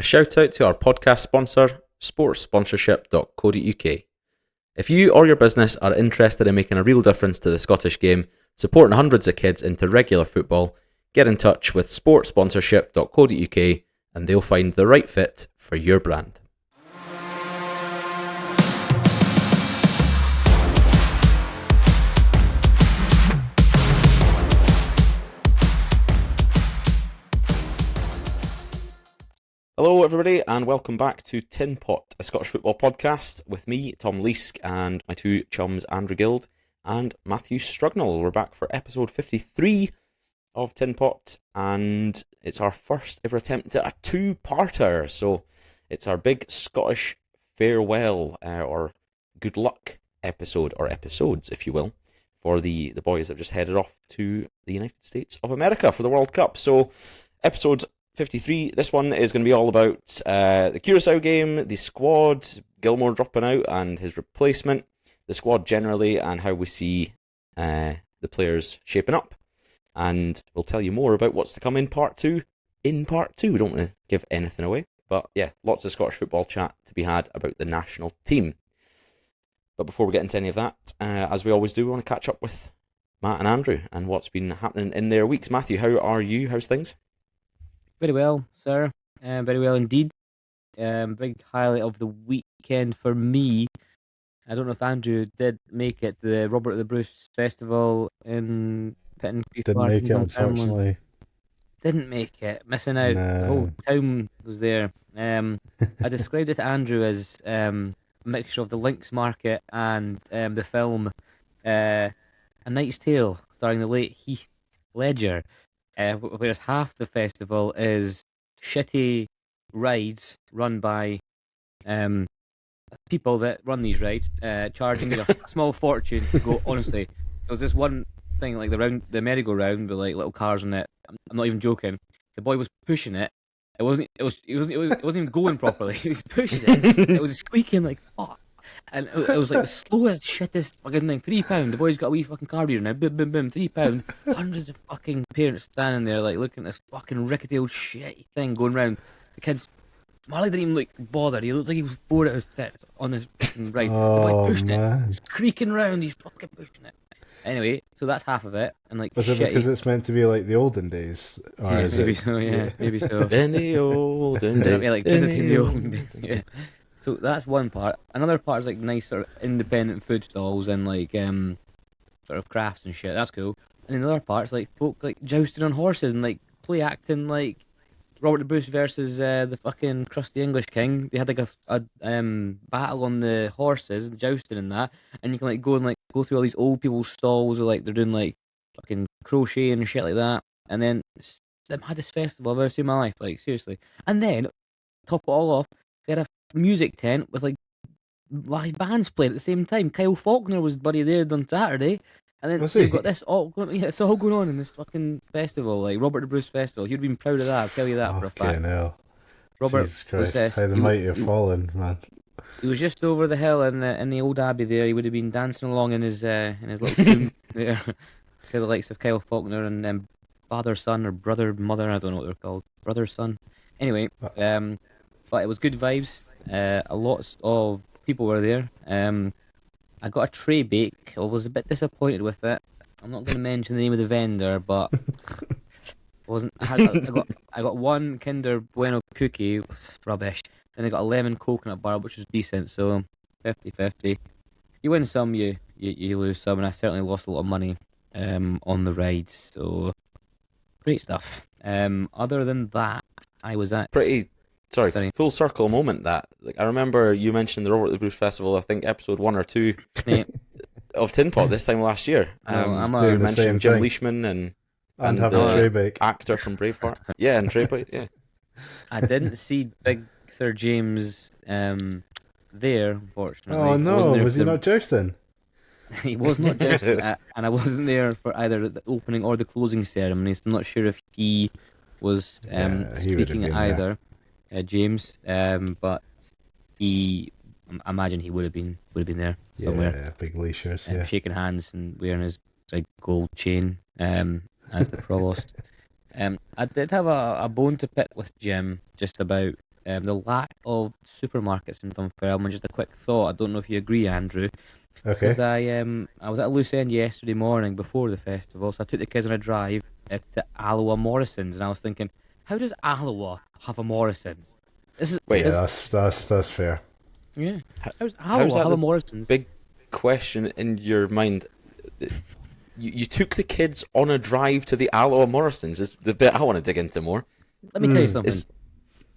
A shout out to our podcast sponsor, sportsponsorship.co.uk. If you or your business are interested in making a real difference to the Scottish game, supporting hundreds of kids into regular football, get in touch with sportsponsorship.co.uk and they'll find the right fit for your brand. Hello everybody and welcome back to Tinpot, a Scottish football podcast with me, Tom Leask, and my two chums, Andrew Guild and Matthew Strugnall. We're back for episode 53 of Tinpot, and it's our first ever attempt at a two-parter. So it's our big Scottish farewell or good luck episode, or episodes if you will, for the boys that just headed off to the United States of America for the World Cup. So episode 53, this one is going to be all about the Curacao game, the squad, Gilmour dropping out and his replacement, the squad generally, and how we see the players shaping up. And we'll tell you more about what's to come in part two. We don't want to give anything away, but yeah, lots of Scottish football chat to be had about the national team. But before we get into any of that, as we always do, we want to catch up with Matt and Andrew and what's been happening in their weeks. Matthew, how are you? How's things? Very well, sir. Very well indeed. Big highlight of the weekend for me. I don't know if Andrew did make it to the Robert the Bruce Festival in Pitton. Didn't make it, unfortunately. Didn't make it. Missing out. No. The whole town was there. I described it to Andrew as a mixture of the Lynx Market and the film A Knight's Tale, starring the late Heath Ledger. Whereas half the festival is shitty rides run by people that run these rides, charging you a small fortune to go. Honestly, there was this one thing like the merry-go-round with like little cars on it. I'm not even joking. The boy was pushing it. It wasn't even going properly. He was pushing it. It was squeaking like fuck. And it was like the slowest, shittest fucking thing. £3. The boy's got a wee fucking car reader now. Boom, boom, boom. £3. Hundreds of fucking parents standing there, like looking at this fucking rickety old shitty thing going round. The kids, Marley didn't even look bothered. He looked like he was bored out of his tits on this fucking ride. The boy pushing it. He's creaking round. He's fucking pushing it. Anyway, so that's half of it. And like, was it because it's meant to be like the olden days? Or yeah, is maybe it... so. Yeah, maybe so. In the olden days. Like visiting the olden days. Yeah. So that's one part. Another part is like nice sort of independent food stalls and like sort of crafts and shit. That's cool. And then another part is like folk like jousting on horses and like play acting like Robert the Bruce versus the fucking crusty English king. They had like a battle on the horses, jousting and that. And you can like go through all these old people's stalls, or like they're doing like fucking crochet and shit like that. And then it's the maddest festival I've ever seen in my life, like seriously. And then top it all off, they had a music tent with like live bands playing at the same time. Kyle Faulkner was buddy there on Saturday, and then you've got this all going. Yeah, it's all going on in this fucking festival, like Robert the Bruce Festival. You'd been proud of that. I'll tell you that for a fact. No. Robert Jesus Christ, how the mighty have fallen, man. He was just over the hill in the old abbey there. He would have been dancing along in his little tomb there to the likes of Kyle Faulkner and father son or brother mother. I don't know what they're called. Brother son. Anyway, but it was good vibes. A lot of people were there. I got a tray bake. I was a bit disappointed with it. I'm not going to mention the name of the vendor, but I got one Kinder Bueno cookie, it was rubbish, and I got a lemon coconut bar, which was decent. So 50-50. You win some, you lose some, and I certainly lost a lot of money on the rides. So great stuff. Other than that, I was at Sorry, full circle moment that. Like, I remember you mentioned the Robert the Bruce Festival, I think episode 1 or 2 of Tinpot this time last year. You mentioned Jim Leishman and having a tray bake. Actor from Braveheart. Yeah, and tray bake, yeah. I didn't see Big Sir James there, unfortunately. Oh no, was he not jousting? He was not jousting, and I wasn't there for either the opening or the closing ceremony, so I'm not sure if he was speaking at either. James, but I imagine he would have been there somewhere. Yeah, big leashers, shaking hands and wearing his like gold chain as the provost. I did have a bone to pick with Jim just about the lack of supermarkets in Dunfermline. Just a quick thought. I don't know if you agree, Andrew. Okay. Because I was at a loose end yesterday morning before the festival, so I took the kids on a drive to Alloa Morrisons, and I was thinking, how does Alloa have a Morrisons? Wait, Yeah, that's fair. Yeah. How's how's Alloa that have the a Morrisons? big question in your mind? You took the kids on a drive to the Alloa Morrisons. Is the bit I want to dig into more. Let me tell you something.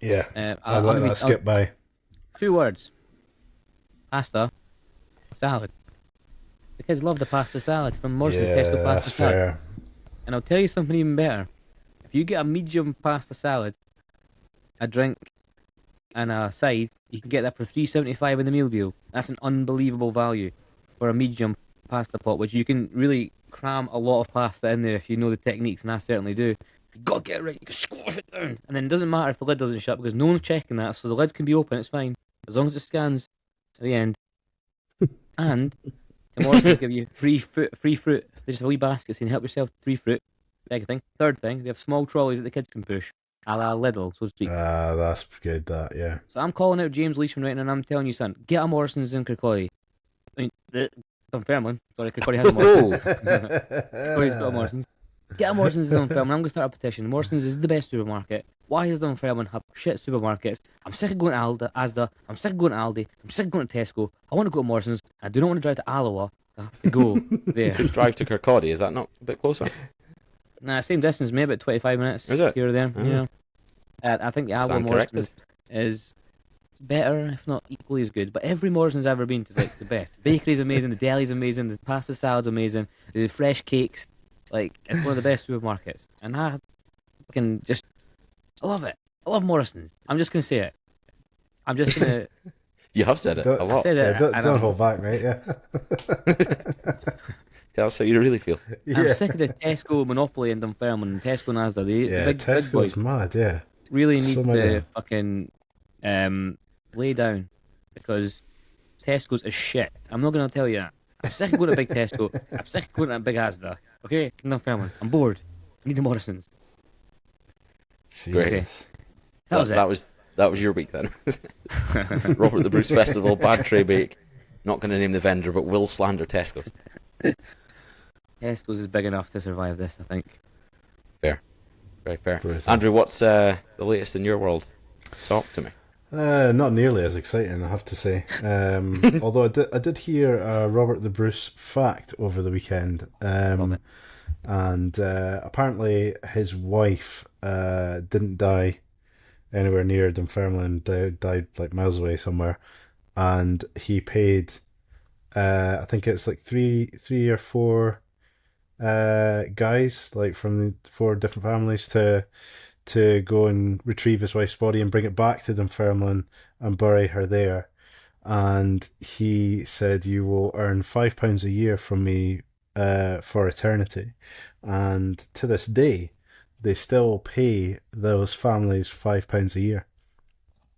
Yeah, I'll let give you- that skip by. 2 words. Pasta. Salad. The kids love the pasta salad from Morrisons Yeah, Pesto Pasta that's Salad. fair. And I'll tell you something even better. If you get a medium pasta salad, a drink, and a side, you can get that for $3.75 in the meal deal. That's an unbelievable value for a medium pasta pot, which you can really cram a lot of pasta in there if you know the techniques, and I certainly do. You gotta get it right, you can squash it down. And then it doesn't matter if the lid doesn't shut because no one's checking that, so the lid can be open, it's fine. As long as it scans at the end. And the Morrisons give you free fruit. There's a wee basket saying help yourself, free fruit. Second thing. Third thing, they have small trolleys that the kids can push. A la Lidl, so to speak. That's good, yeah. So I'm calling out James Leishman right now and I'm telling you, son, get a Morrisons in Kirkcaldy. I mean, Dunfermline. Sorry, Kirkcaldy has a Morrisons. Kirkcaldy's got a Morrisons. Get a Morrisons in Dunfermline. I'm going to start a petition. Morrisons is the best supermarket. Why does Dunfermline have shit supermarkets? I'm sick of going to Asda. I'm sick of going to Aldi. I'm sick of going to Tesco. I want to go to Morrisons. I do not want to drive to Alloa to go there. Could drive to Kirkcaldy. Is that not a bit closer? Nah, same distance, maybe about 25 minutes. Is it? Here or there, Oh. yeah. I think the Alloa Stand Morrisons corrected. is better, if not equally as good. But every Morrison's I've ever been to is like the best. The bakery's amazing, the deli's amazing, the pasta salad's amazing, the fresh cakes. Like, it's one of the best supermarkets. And I love it. I love Morrison's. I'm just going to say it. I'm just going to... You have said it Don't- a lot. said it. Yeah, and don't I'm- hold back, mate. Yeah. Tell us how you really feel. I'm Yeah. sick of the Tesco monopoly in Dunfermline and Tesco and Asda. The Yeah, big boys Tesco's mad. Yeah. really So need many. to fucking lay down because Tesco's is shit. I'm not going to tell you that. I'm sick of going to big Tesco. I'm sick of going to big Asda. Okay? In Dunfermline. I'm bored. I need the Morrisons. Great. Jesus. That was it. That was your week then. Robert the Bruce Festival, bad tray bake. Not going to name the vendor, but will slander Tesco's. Tesco's is big enough to survive this, I think. Fair. Very fair. Brilliant. Andrew, what's the latest in your world? Talk to me. Not nearly as exciting, I have to say. Although I did hear a Robert the Bruce fact over the weekend, and apparently his wife didn't die anywhere near Dunfermline, died like miles away somewhere, and he paid, I think it's like three or four guys, like from 4 different families, to go and retrieve his wife's body and bring it back to Dunfermline and bury her there. And he said, "You will earn £5 a year from me for eternity." And to this day, they still pay those families £5 a year.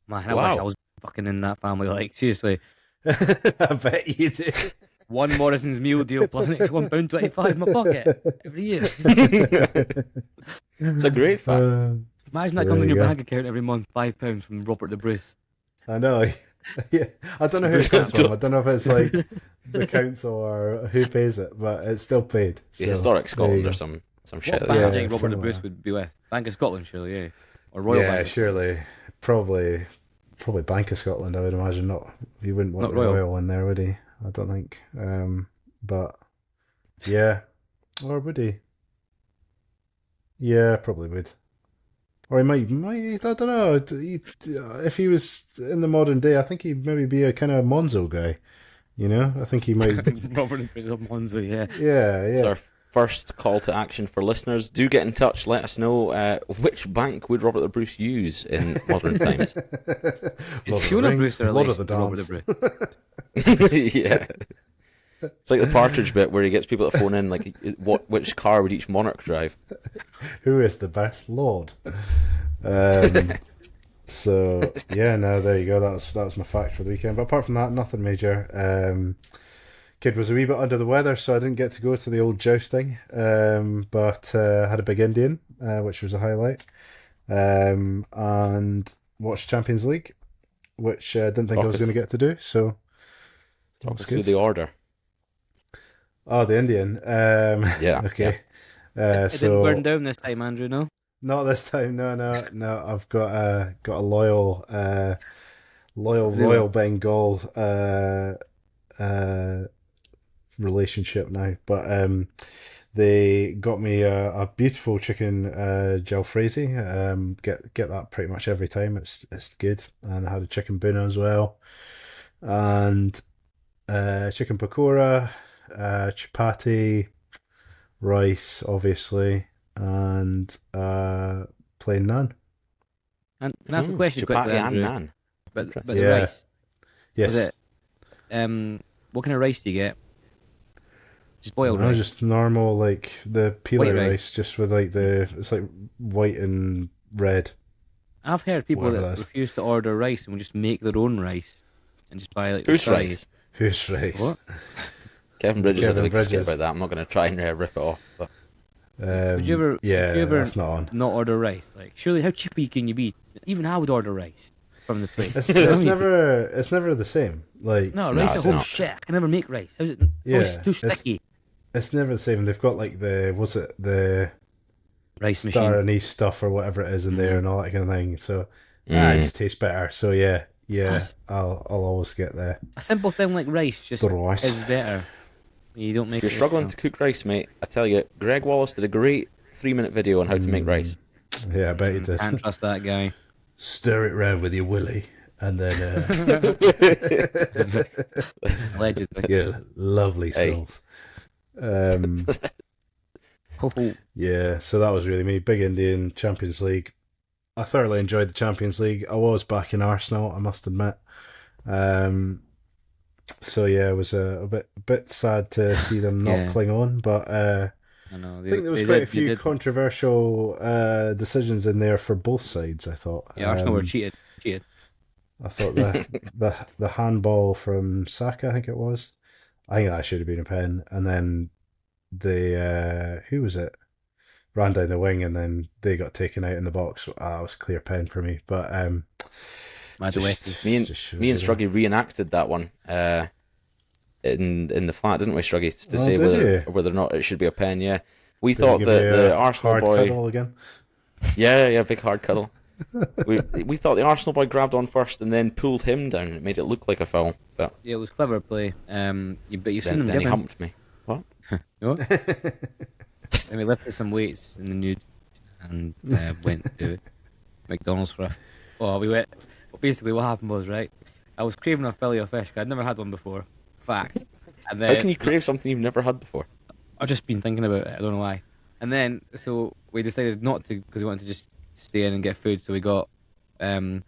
Man, I Wow. wish I was fucking in that family. Like, seriously. I bet you do. One Morrison's meal deal plus an extra £1.25 in my pocket every year. It's a great fact. Imagine that There comes in you your go. bank account every month, £5 from Robert the Bruce. I know. Yeah, I don't know who it comes from. I don't know if it's like the council or who pays it, but it's still paid. The So, Historic there you Scotland go. or some shit What like bank Yeah, do you think Robert the somewhere. Bruce would be with? Bank of Scotland, surely, yeah. Or Royal Yeah, Bank. surely, probably Bank of Scotland. I would imagine not. He wouldn't want Not Royal. Royal in there, would he? I don't think. But yeah, or would he? Yeah, probably would. Or he might. I don't know. If he was in the modern day, I think he'd maybe be a kind of Monzo guy. You know, I think he might. Robert the Bruce of Monza, yeah. Yeah, It's yeah. our first call to action for listeners. Do get in touch. Let us know which bank would Robert the Bruce use in modern times. Is Fiona Brewster Lord of related the to Robert the Dance. Bruce? Yeah. It's like the Partridge bit where he gets people to phone in, like, which car would each monarch drive? Who is the best lord? So yeah, no, there you go. That was my fact for the weekend. But apart from that, nothing major. Kid was a wee bit under the weather, so I didn't get to go to the old jousting. But had a big Indian, which was a highlight. And watched Champions League, which I didn't think I Talk was going to us, get to do. So that talk was us through good. the order. Oh, the Indian. Yeah, yeah. Okay. It didn't burn So down this time, Andrew. No. not this time. No, no, no. I've got a loyal Really? Royal Bengal uh relationship now. But they got me a beautiful chicken jalfrezi. Get that pretty much every time. It's good. And I had a chicken buna as well, and chicken pakora, chapati, rice, obviously, and plain naan. And that's a question quickly, Chapati and Andrew. naan. But Interesting. the Yeah. rice Yes. was it? What kind of rice do you get? Just boiled No, rice. just normal like the peeler White rice. rice, just with like it's like white and red. I've heard people Whatever that that is. refuse to order rice and will just make their own rice and just buy like the Who's curry. rice? Who's rice? What? Kevin Bridges had a Kevin big skit Bridges. about that. I'm not going to try and rip it off. But Would you ever? Yeah, would you ever that's not on. not order rice? Like, surely, how chippy can you be? Even I would order rice from the place. It's, You know what I it's mean? never the same. Like No, No, rice it's at home not. shit. I can never make rice. How's it? Yeah, It's too it's- sticky. it's never the same. They've got like the Rice star machine. anise stuff or whatever it is in there and all that kind of thing. So it Mm. just tastes better. So yeah, Yes. I'll always get the A simple thing like rice just rice. is better. You don't make if you're it struggling to cook rice, mate, I tell you, Greg Wallace did a great 3-minute video on how to make rice. Yeah, I bet you did. Can't trust that guy. Stir it round with your willy, and then Allegedly. yeah, lovely Hey. souls. Um, yeah, so that was really me. Big Indian Champions League. I thoroughly enjoyed the Champions League. I was back in Arsenal, I must admit. So yeah, it was a bit sad to see them not Yeah. cling on, but I know. I think there was quite a few controversial decisions in there for both sides. I thought. Yeah, Arsenal were cheated. I thought the handball from Saka, I think it was. I think that should have been a pen, and then the who was it? Ran down the wing, and then they got taken out in the box. It was a clear pen for me, but Maduetti. Me and Struggy reenacted that one in the flat, didn't we, Struggy? To say whether or not it should be a pen. Yeah, we thought that the Arsenal hard boy. cuddle again. Yeah, big hard cuddle. we thought the Arsenal boy grabbed on first and then pulled him down. It made it look like a foul, but Yeah, it was clever play. But you've seen him then he give humped me. What? And we lifted some weights in the nude and went to McDonald's for we went. Basically, what happened was, right, I was craving a fillet of fish. I'd never had one before. Fact. And then How can you crave something you've never had before? I've just been thinking about it. I don't know why. And then, so we decided not to because we wanted to just stay in and get food. So we got some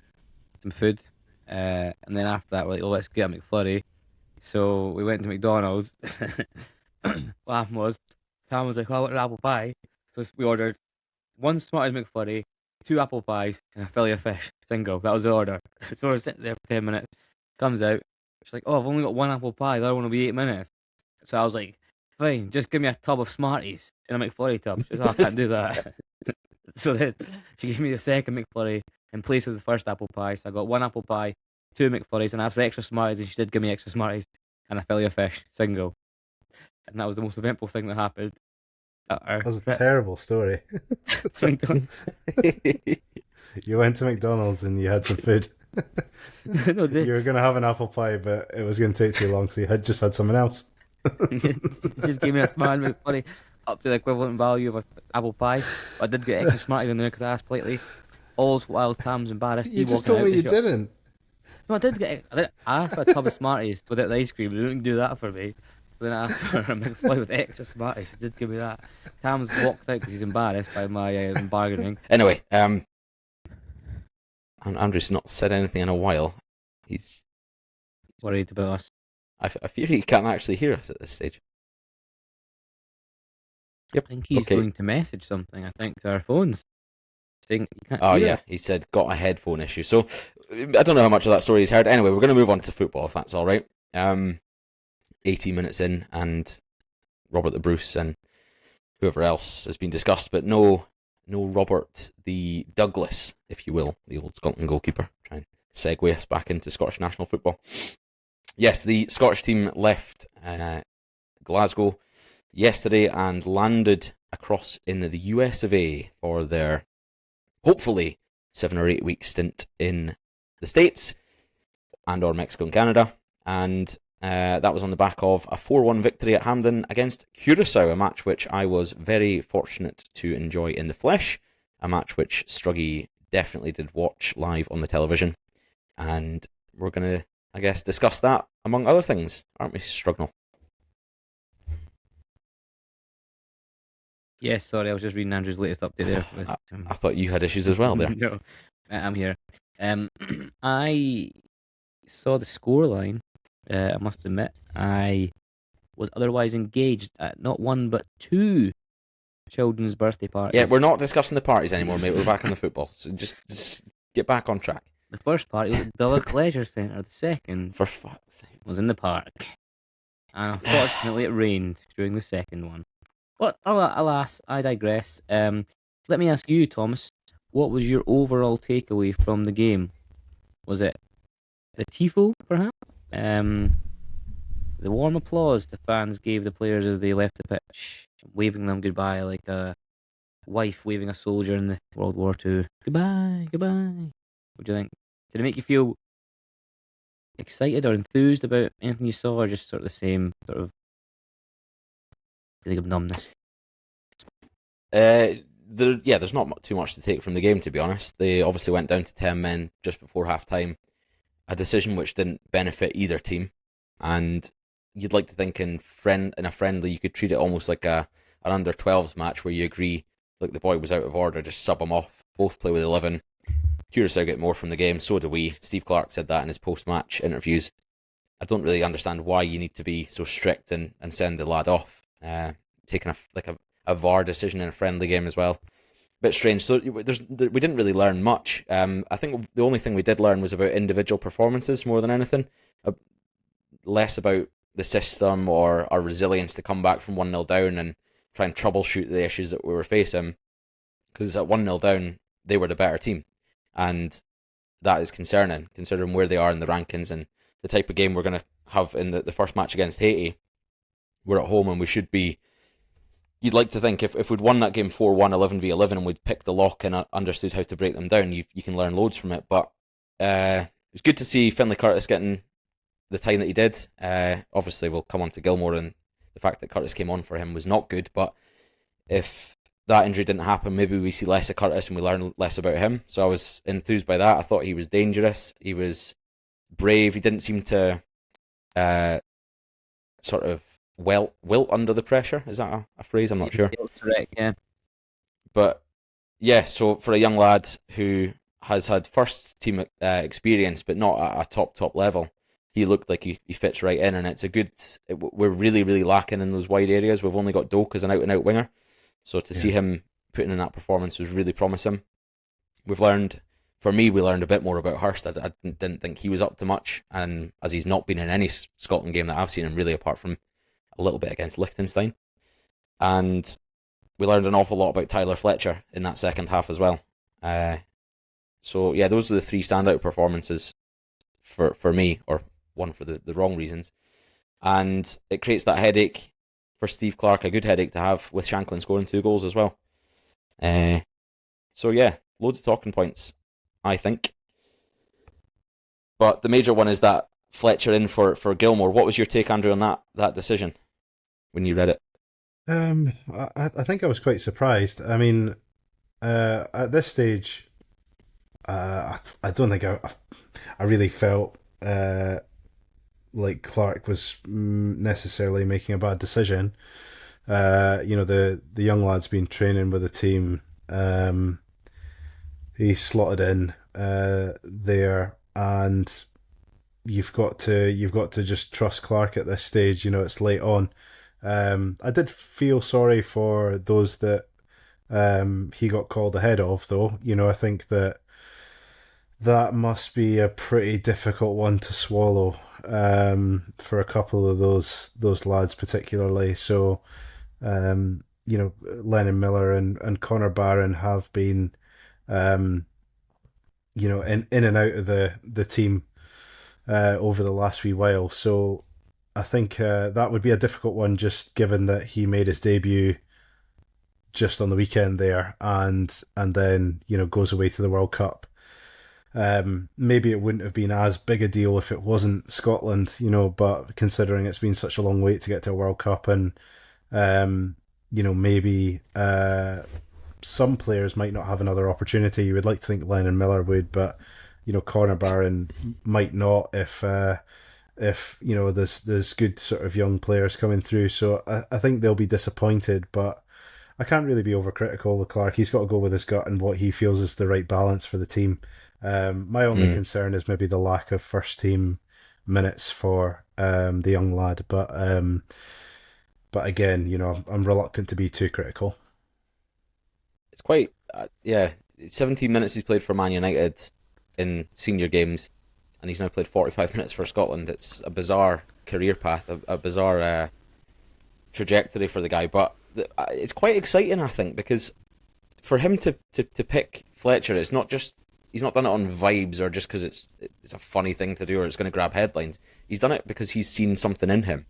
food. And then after that, we're like, oh, let's get a McFlurry. So we went to McDonald's. What happened was, Tom was like, oh, I want an apple pie. So we ordered one Smarties McFlurry, 2 apple pies, and a fillet of fish. Single. That was the order. So we're sitting there for 10 minutes. Comes out. She's like, oh, I've only got 1 apple pie. The other one will be 8 minutes. So I was like, fine, just give me a tub of Smarties in a McFlurry tub. She was like, I can't do that. So then she gave me the second McFlurry in place of the first apple pie. So I got 1 apple pie, 2 McFlurries, and I asked for extra Smarties, and she did give me extra Smarties and a fillet of fish. Single. And that was the most eventful thing that happened. That was a terrible story. You went to McDonald's and you had some food. No, You were going to have an apple pie, but it was going to take too long, so you had just had something else. just gave me a smart McFlurry up to the equivalent value of an apple pie. But I did get extra Smarties in there because I asked politely. All's while Tam's embarrassed. You just told me you didn't. No, I did get. I asked for a tub of Smarties without the ice cream. They didn't do that for me. So then I asked for a McFlurry with extra Smarties. She did give me that. Tam's walked out because he's embarrassed by my bargaining. Anyway, Andrew's not said anything in a while. He's Worried about us. I fear he can't actually hear us at this stage. Yep. I think he's Okay. going to message something. I think to our phones. Saying you can't Oh hear yeah, it. he said got a headphone issue. So I don't know how much of that story he's heard. Anyway, we're going to move on to football if that's all right. 18 minutes in, and Robert the Bruce and whoever else has been discussed, but no no Robert the Douglas, if you will, the old Scotland goalkeeper. Try and segue us back into Scottish national football. Yes, the Scottish team left Glasgow yesterday and landed across in the US of A for their, hopefully, 7 or 8 week stint in the States and or Mexico and Canada. And that was on the back of a 4-1 victory at Hampden against Curacao, a match which I was very fortunate to enjoy in the flesh, a match which Struggy definitely did watch live on the television. And we're going to, I guess, discuss that among other things, aren't we, Strugnall? Yes, sorry, I was just reading Andrew's latest update there. I thought you had issues as well there. No, I'm here. I saw the scoreline. I must admit, I was otherwise engaged at not one but two children's birthday parties. Yeah, we're not discussing the parties anymore, mate. We're back on the football. So just get back on track. The first party was at Dulwich Leisure Centre. The second For fuck's sake. was in the park. And unfortunately it rained during the second one. But alas, I digress. Let me ask you, Thomas, what was your overall takeaway from the game? Was it the tifo, perhaps? The warm applause the fans gave the players as they left the pitch, waving them goodbye like a wife waving a soldier in the World War II. Goodbye, goodbye. What do you think? Did it make you feel excited or enthused about anything you saw, or just sort of the same sort of feeling of numbness? There's not too much to take from the game, to be honest. They obviously went down to 10 men just before half-time, a decision which didn't benefit either team. And you'd like to think in a friendly, you could treat it almost like an under-12s match where you agree, look, the boy was out of order, just sub him off, both play with 11. Curacao get more from the game, so do we. Steve Clarke said that in his post-match interviews. I don't really understand why you need to be so strict and send the lad off. Taking a VAR decision in a friendly game as well. Bit strange. So we didn't really learn much. I think the only thing we did learn was about individual performances more than anything. Less about the system or our resilience to come back from 1-0 down and try and troubleshoot the issues that we were facing. Because at 1-0 down, they were the better team. And that is concerning, considering where they are in the rankings and the type of game we're going to have in the first match against Haiti. We're at home and we should be... You'd like to think if we'd won that game 4-1, 11v11, and we'd picked the lock and understood how to break them down, you can learn loads from it. But it was good to see Finlay Curtis getting the time that he did. Obviously, we'll come on to Gilmour, and the fact that Curtis came on for him was not good. But if that injury didn't happen, maybe we see less of Curtis and we learn less about him. So I was enthused by that. I thought he was dangerous. He was brave. He didn't seem to sort of wilt under the pressure. Is that a phrase? I'm not sure. Correct, yeah. But yeah, so for a young lad who has had first team experience but not at a top level, he looked like he fits right in, and it's a good... We're really, really lacking in those wide areas. We've only got Doak as an out-and-out winger. So to see him putting in that performance was really promising. We learned a bit more about Hurst. I didn't think he was up to much, and as he's not been in any Scotland game that I've seen him really, apart from a little bit against Liechtenstein. And we learned an awful lot about Tyler Fletcher in that second half as well. So yeah, those are the three standout performances for me, or one for the wrong reasons. And it creates that headache for Steve Clarke, a good headache to have, with Shankland scoring 2 goals as well. So yeah, loads of talking points, I think. But the major one is that Fletcher in for Gilmour. What was your take, Andrew, on that decision when you read it? I think I was quite surprised. I mean, at this stage, I don't think I really felt like Clarke was necessarily making a bad decision. The young lad's been training with the team. He slotted in there, and you've got to just trust Clarke at this stage. It's late on. I did feel sorry for those that he got called ahead of, though. I think that must be a pretty difficult one to swallow for a couple of those lads particularly. So Lennon Miller and Connor Barron have been, in and out of the team over the last wee while. So I think that would be a difficult one, just given that he made his debut just on the weekend there, and then goes away to the World Cup. Maybe it wouldn't have been as big a deal if it wasn't Scotland, but considering it's been such a long wait to get to a World Cup, and maybe some players might not have another opportunity. You would like to think Lennon Miller would, but Connor Barron might not if there's good sort of young players coming through. So I think they'll be disappointed, but I can't really be overcritical with Clarke. He's got to go with his gut and what he feels is the right balance for the team. My only concern is maybe the lack of first team minutes for the young lad, but again, I'm reluctant to be too critical. It's quite 17 minutes he's played for Man United in senior games, and he's now played 45 minutes for Scotland. It's a bizarre career path, a bizarre trajectory for the guy, but it's quite exciting, I think, because for him to pick Fletcher, it's not just he's not done it on vibes or just because it's a funny thing to do or it's going to grab headlines. He's done it because he's seen something in him,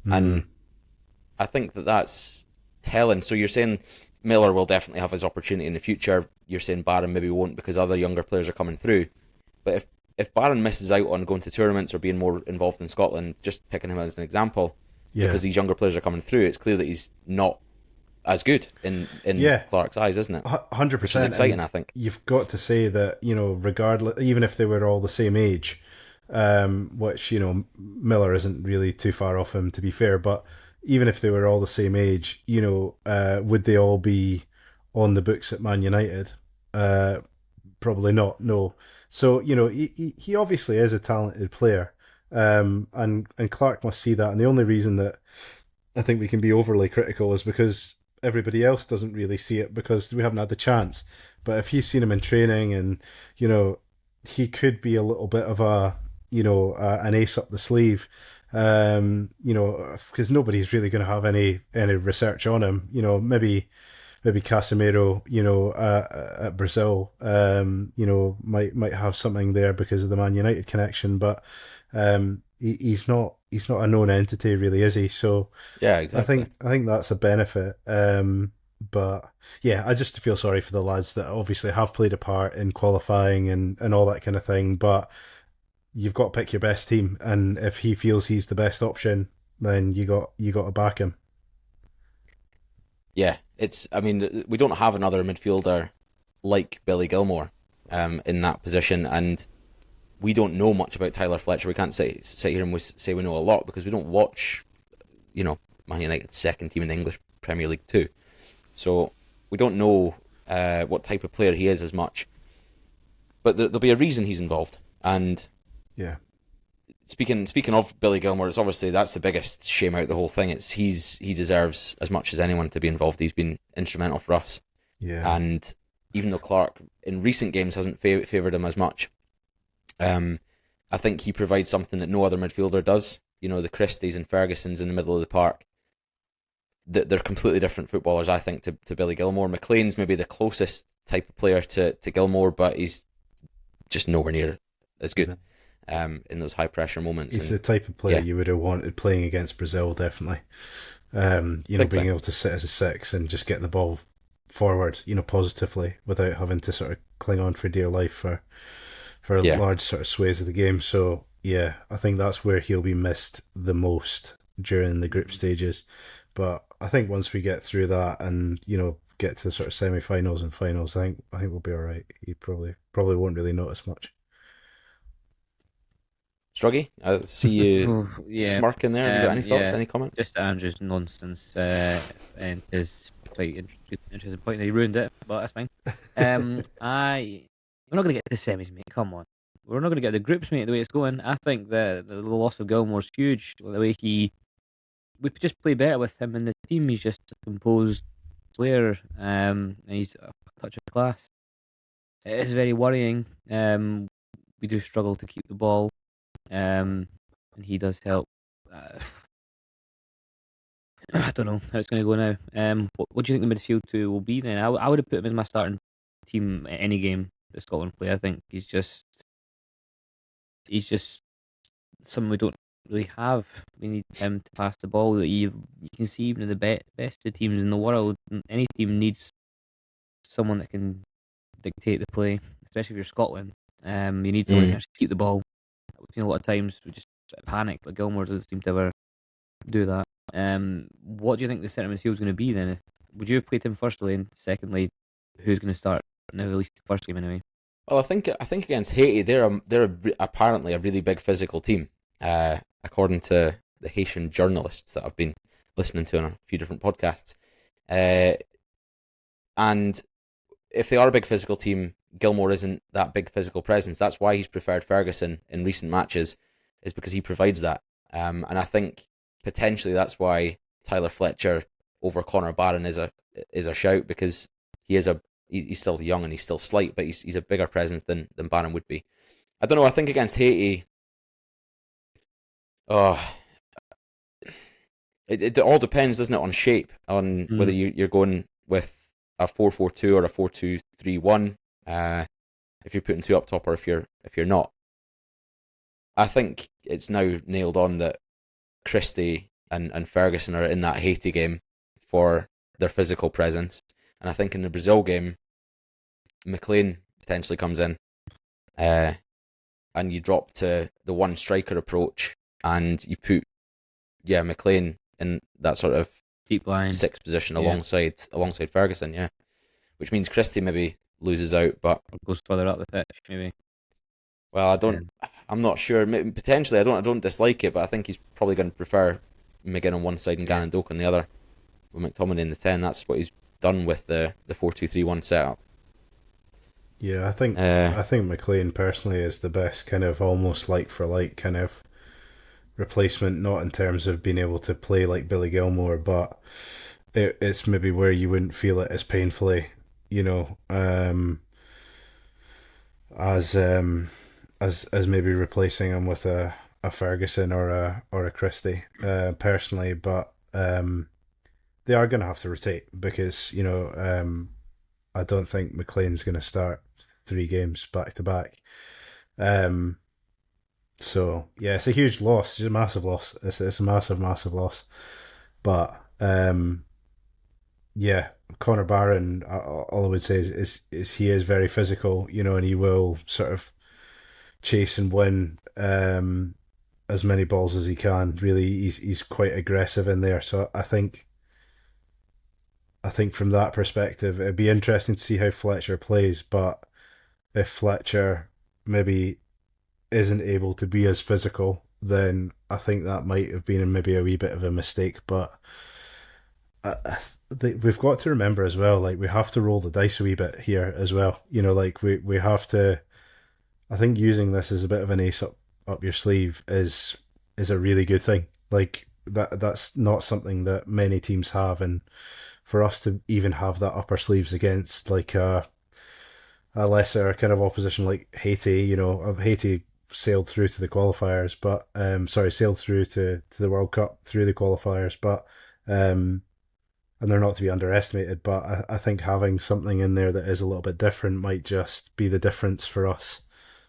and I think that's telling. So you're saying Miller will definitely have his opportunity in the future. You're saying Barron maybe won't because other younger players are coming through. But if Barron misses out on going to tournaments or being more involved in Scotland, just picking him as an example, because these younger players are coming through, it's clear that he's not as good in Clarke's eyes, isn't it? 100%. Which is exciting, I think. You've got to say that, regardless, even if they were all the same age, which, Miller isn't really too far off him, to be fair, but even if they were all the same age, would they all be on the books at Man United? Probably not, no. So, he obviously is a talented player, and Clarke must see that, and the only reason that I think we can be overly critical is because everybody else doesn't really see it because we haven't had the chance. But if he's seen him in training, and he could be a little bit of an ace up the sleeve, because nobody's really going to have any research on him. Maybe Casemiro, at Brazil, might have something there because of the Man United connection, but he's not a known entity, really, is he? So yeah, exactly. I think that's a benefit. But yeah, I just feel sorry for the lads that obviously have played a part in qualifying and all that kind of thing. But you've got to pick your best team, and if he feels he's the best option, then you got to back him. Yeah, we don't have another midfielder like Billy Gilmour in that position, and we don't know much about Tyler Fletcher. We can't sit here and say we know a lot because we don't watch, Man United's second team in the English Premier League 2. So we don't know what type of player he is as much. But there'll be a reason he's involved. And yeah, speaking of Billy Gilmour, it's obviously that's the biggest shame out of the whole thing. He deserves as much as anyone to be involved. He's been instrumental for us. Yeah. And even though Clarke in recent games hasn't favoured him as much, I think he provides something that no other midfielder does. The Christies and Fergusons in the middle of the park. They're completely different footballers, I think, to Billy Gilmour. McLean's maybe the closest type of player to Gilmour, but he's just nowhere near as good in those high pressure moments. He's the type of player you would have wanted playing against Brazil, definitely. Being able to sit as a six and just get the ball forward, positively without having to sort of cling on for dear life for large sort of sways of the game. So yeah, I think that's where he'll be missed the most during the group stages. But I think once we get through that and get to the sort of semi-finals and finals, I think we'll be all right. He probably won't really notice much. Struggy, I see you smirking there. Have you got any thoughts? Any comment? Just Andrew's nonsense and his quite interesting point that he ruined it, but that's fine. We're not going to get to the semis, mate. Come on. We're not going to get the groups, mate, the way it's going. I think the loss of Gilmour's huge. The way we just play better with him in the team. He's just a composed player. And he's a touch of class. It is very worrying. We do struggle to keep the ball. And he does help. I don't know how it's going to go now. What do you think the midfield two will be then? I would have put him as my starting team at any game that Scotland play. I think he's just something we don't really have. We need him to pass the ball. That you can see even in the best of teams in the world, any team needs someone that can dictate the play, especially if you're Scotland. You need someone who can actually keep the ball. We've seen a lot of times we just sort of panic, but Gilmour doesn't seem to ever do that. What do you think the centre midfield is going to be then? Would you have played him firstly, and secondly, who's going to start? Now, at least the first game anyway. Well, I think against Haiti, apparently a really big physical team, according to the Haitian journalists that I've been listening to on a few different podcasts. And if they are a big physical team, Gilmour isn't that big physical presence. That's why he's preferred Ferguson in recent matches, is because he provides that. And I think potentially that's why Tyler Fletcher over Connor Barron is a shout, because he's still young and he's still slight, but he's a bigger presence than Barron would be. I don't know. I think against Haiti, it all depends, doesn't it, on shape, on whether you're going with a 4-4-2 or a 4-2-3-1. If you're putting two up top, or if you're not. I think it's now nailed on that Christie and Ferguson are in that Haiti game for their physical presence. And I think in the Brazil game, McLean potentially comes in, and you drop to the one striker approach, and you put McLean in that sort of deep line sixth position alongside Ferguson, which means Christie maybe loses out, but or goes further up the pitch, maybe. Well, I'm not sure. Maybe, potentially, I don't dislike it, but I think he's probably going to prefer McGinn on one side and Gannon Doak on the other, with McTominay in the 10. That's what he's done with the 4-2-3-1 setup. Yeah, I think McLean personally is the best kind of almost like for like kind of replacement, not in terms of being able to play like Billy Gilmour, but it's maybe where you wouldn't feel it as painfully, as maybe replacing him with a Ferguson or a Christie, personally. But they are going to have to rotate, because I don't think McLean's going to start 3 games back to back. So yeah, it's a huge loss. It's a massive loss. It's a massive loss. But yeah, Connor Barron, all I would say is he is very physical, and he will sort of chase and win as many balls as he can. Really, he's quite aggressive in there. So I think from that perspective, it'd be interesting to see how Fletcher plays. But if Fletcher maybe isn't able to be as physical, then I think that might have been maybe a wee bit of a mistake. But we've got to remember as well, like, we have to roll the dice a wee bit here as well. Like, we have to. I think using this as a bit of an ace up your sleeve is a really good thing. Like, that's not something that many teams have, and for us to even have that up our sleeves against like a lesser kind of opposition like Haiti, Haiti sailed through to the qualifiers, but sailed through to the World Cup through the qualifiers, but and they're not to be underestimated. But I think having something in there that is a little bit different might just be the difference for us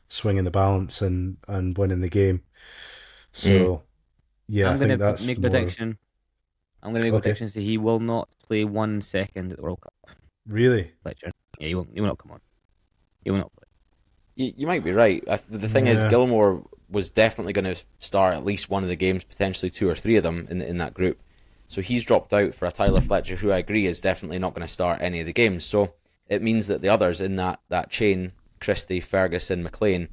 swinging the balance and winning the game. So yeah, I'm going to make prediction. I'm going to make predictions that he will not play 1 second at the World Cup. Really? Fletcher. Yeah, he will not come on. He will not play. You might be right. The thing is, Gilmour was definitely going to start at least one of the games, potentially 2 or 3 of them in that group. So he's dropped out for a Tyler Fletcher, who I agree is definitely not going to start any of the games. So it means that the others in that chain, Christie, Ferguson, McLean,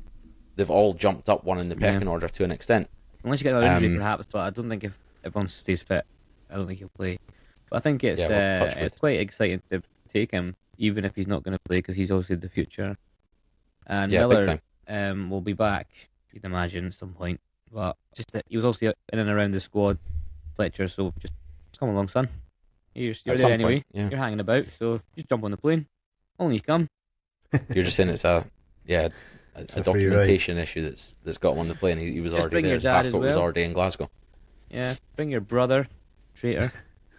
they've all jumped up one in the pecking order to an extent. Unless you get another injury, perhaps, but I don't think if everyone stays fit, I don't think he'll play. But I think it's quite exciting to take him, even if he's not going to play, because he's obviously the future. And Miller will be back, you'd imagine, at some point. But just that he was obviously in and around the squad, Fletcher, so just come along, son. You're there anyway. Point, You're hanging about, so just jump on the plane. Only you come. You're just saying it's a documentation issue that's got him on the plane. He was already there. His passport was already in Glasgow. Yeah, bring your brother, traitor.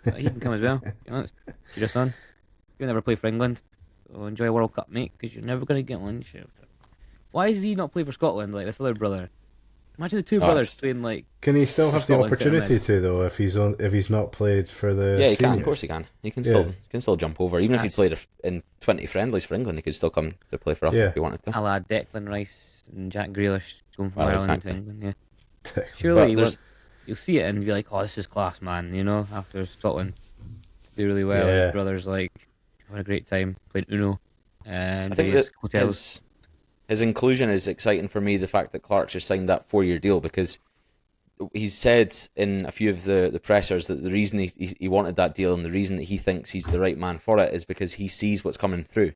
But he can come as well. It's your son. You'll never play for England. So enjoy a World Cup, mate, because you're never going to get one. Shit. Why does he not play for Scotland like this other brother? Imagine the two brothers playing like. Can he still for have the Scotland opportunity to though if he's not played for the? Yeah, he can. seniors? Of course, he can. He can still jump over. Even if he played in 20 friendlies for England, he could still come to play for us if he wanted to. A la Declan Rice and Jack Grealish going from Ireland to England. Yeah, Surely you'll see it and be like, "Oh, this is class, man." After Scotland do really well, his brothers like having a great time playing Uno. And I think that his inclusion is exciting for me. The fact that Clarke just signed that 4-year deal, because he's said in a few of the pressers that the reason he wanted that deal and the reason that he thinks he's the right man for it is because he sees what's coming through.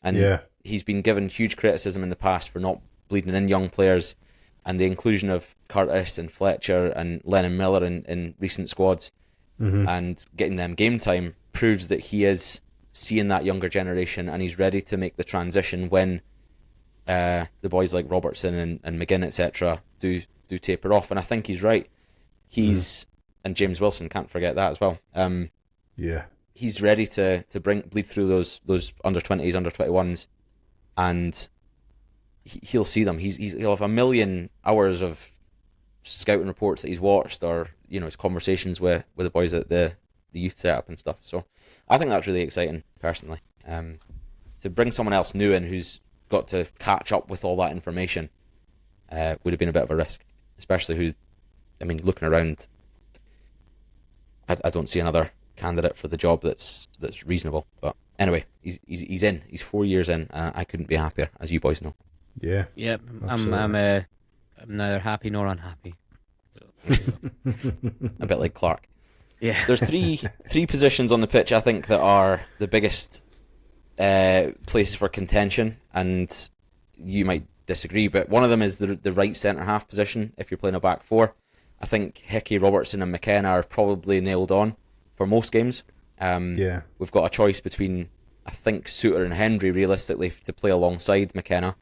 And he's been given huge criticism in the past for not bleeding in young players, and the inclusion of Curtis and Fletcher and Lennon Miller in recent squads and getting them game time proves that he is seeing that younger generation and he's ready to make the transition when the boys like Robertson and McGinn, etc., do taper off. And I think he's right. And James Wilson, can't forget that as well. He's ready to bleed through those under 20s, under 21s, and he'll see them. He'll have a million hours of scouting reports that he's watched, or his conversations with the boys at the youth setup and stuff. So I think that's really exciting, personally. To bring someone else new in who's got to catch up with all that information would have been a bit of a risk, especially looking around, I don't see another candidate for the job that's reasonable. But anyway, he's in. He's 4 years in. I couldn't be happier, as you boys know. Yeah. Yep. I'm neither happy nor unhappy. A bit like Clarke. Yeah. There's three positions on the pitch I think that are the biggest places for contention, and you might disagree, but one of them is the right centre half position. If you're playing a back four, I think Hickey, Robertson, and McKenna are probably nailed on for most games. We've got a choice between, I think, Suter and Hendry realistically to play alongside McKenna.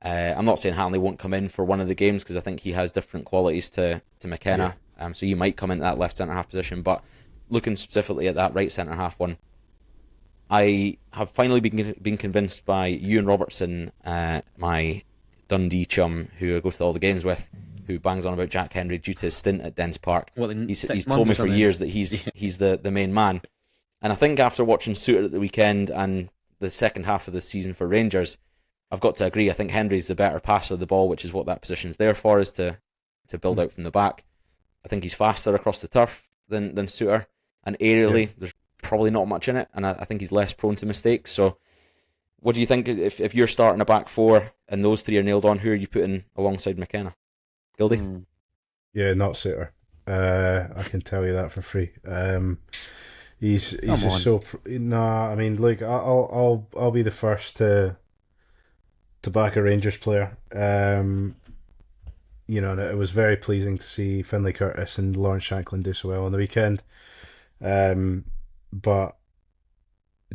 I'm not saying Hanley won't come in for one of the games because I think he has different qualities to McKenna. So you might come into that left centre half position, but looking specifically at that right centre half one, I have finally been convinced by Ewan Robertson, my Dundee chum who I go to all the games with, who bangs on about Jack Hendry due to his stint at Dens Park. Well, he's told me for years that he's the main man. And I think after watching Suter at the weekend and the second half of the season for Rangers, I've got to agree. I think Hendry's the better passer of the ball, which is what that position's there for, is to build out from the back. I think he's faster across the turf than Suter, and aerially there's probably not much in it, and I think he's less prone to mistakes. So what do you think if you're starting a back four and those three are nailed on? Who are you putting alongside McKenna? Gildy? Yeah, not Suter. I can tell you that for free. He's just so. Nah, I mean, look, I'll be the first to back a Rangers player. And it was very pleasing to see Finlay Curtis and Lawrence Shankland do so well on the weekend. But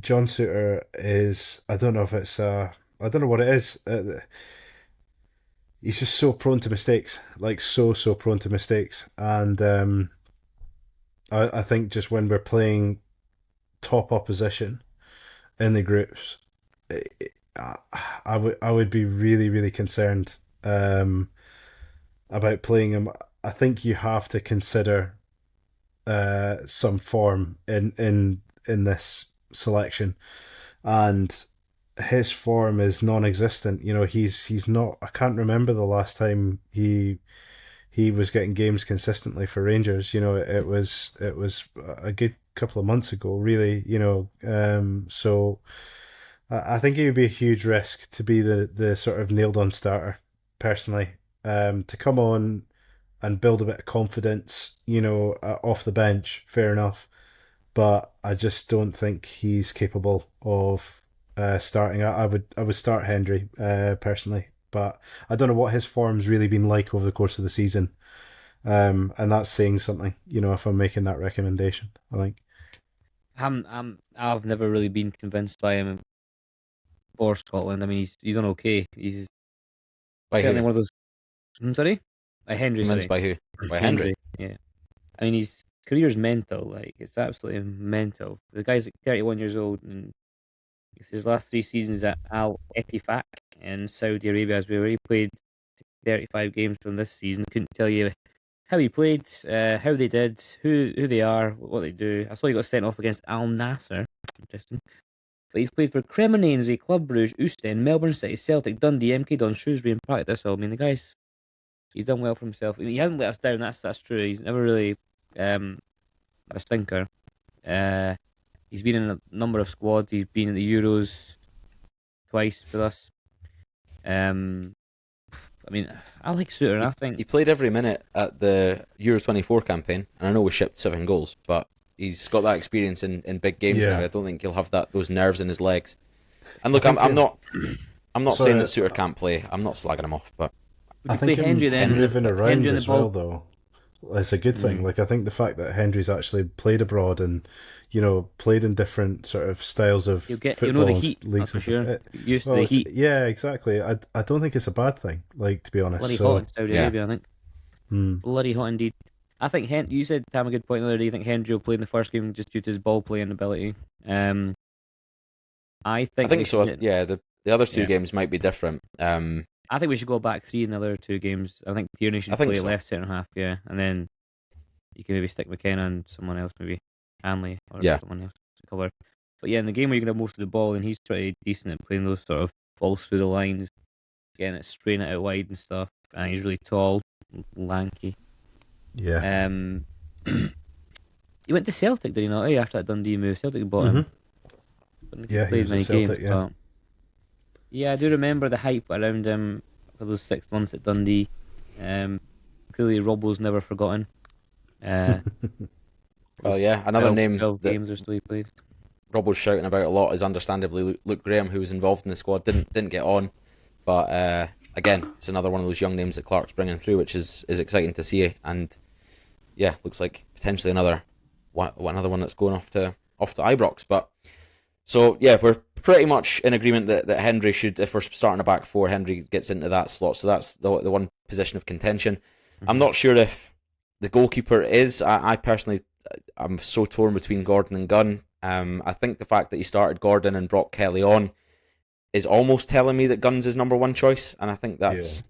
John Suter is, I don't know if it's I don't know what it is. He's just so prone to mistakes, like so prone to mistakes, and I think just when we're playing top opposition in the groups, I would be really, really concerned about playing him. I think you have to consider some form in this selection, and his form is non-existent. He's not. I can't remember the last time he was getting games consistently for Rangers. It was a good couple of months ago, really. So I think it would be a huge risk to be the sort of nailed on starter, personally. To come on and build a bit of confidence, off the bench, fair enough. But I just don't think he's capable of starting. I would start Hendry personally, but I don't know what his form's really been like over the course of the season, and that's saying something. If I'm making that recommendation, I think. I've never really been convinced by him for Scotland. I mean, he's done okay. He's certainly one of those. I'm sorry, by Hendry. Convinced by who? By Hendry. Yeah, I mean he's career's mental. Like, it's absolutely mental. The guy's like 31 years old, and his last 3 seasons at Al Ettifaq in Saudi Arabia, as we already played 35 games from this season. Couldn't tell you how he played, how they did, who they are, what they do. I saw he got sent off against Al Nasser. Interesting. But he's played for Cremonese, Club Brugge, Ostend, Melbourne City, Celtic, Dundee, MK Dons, Shrewsbury, and Partick Thistle. I mean, the guy's he's done well for himself. I mean, he hasn't let us down. That's true. He's never really a stinker. He's been in a number of squads. He's been in the Euros twice with us. I mean, I like Suter, and I think He played every minute at the Euro 24 campaign, and I know we shipped 7 goals, but he's got that experience in big games Yeah. now. I don't think he'll have those nerves in his legs. And look, I think I'm not Sorry. saying that Suter can't play. I'm not slagging him off, but we I could play think Hendry him then. moving around Hendry on the as well, ball. though, is a good thing. Like, I think the fact that Hendry's actually played abroad and, played in different sort of styles of You'll football know the and heat, leagues that's for and sure. stuff. Used to Well, the it's- heat. yeah, exactly. I don't think it's a bad thing, like, to be honest. Bloody So, hot in Saudi yeah. Arabia, I think. Bloody hot indeed. I think you said, Tam, a good point the other day. You think Hendry will play in the first game just due to his ball playing ability. I I think think so. Yeah, the other 2 Yeah. games might be different. I think we should go back 3 in the other 2 games. I think Tierney should I think play so. left centre half, yeah, and then you can maybe stick McKenna and someone else, maybe Hanley or Yeah. someone else to cover. But yeah, in the game where you're gonna have most of the ball, and he's pretty decent at playing those sort of balls through the lines, getting it, spraying it out wide and stuff. And he's really tall, lanky. yeah. He went to Celtic, did he not? After that Dundee move, Celtic bought him. But he Yeah, he played was many at Celtic, games. yeah. But yeah, I do remember the hype around him for those 6 months at Dundee. Clearly, Robbo's never forgotten. Well, yeah, another 12 name 12 that games or so he played. Rob was shouting about a lot is understandably Luke Graham, who was involved in the squad, didn't get on, but again, it's another one of those young names that Clarke's bringing through, which is exciting to see, and yeah, looks like potentially another one that's going off to Ibrox. But so yeah, we're pretty much in agreement that Hendry should, if we're starting a back 4, Hendry gets into that slot, so that's the one position of contention. I'm not sure if the goalkeeper is. I personally, I'm so torn between Gordon and Gunn. I think the fact that he started Gordon and brought Kelly on is almost telling me that Gunn's his number 1 choice, and I think that's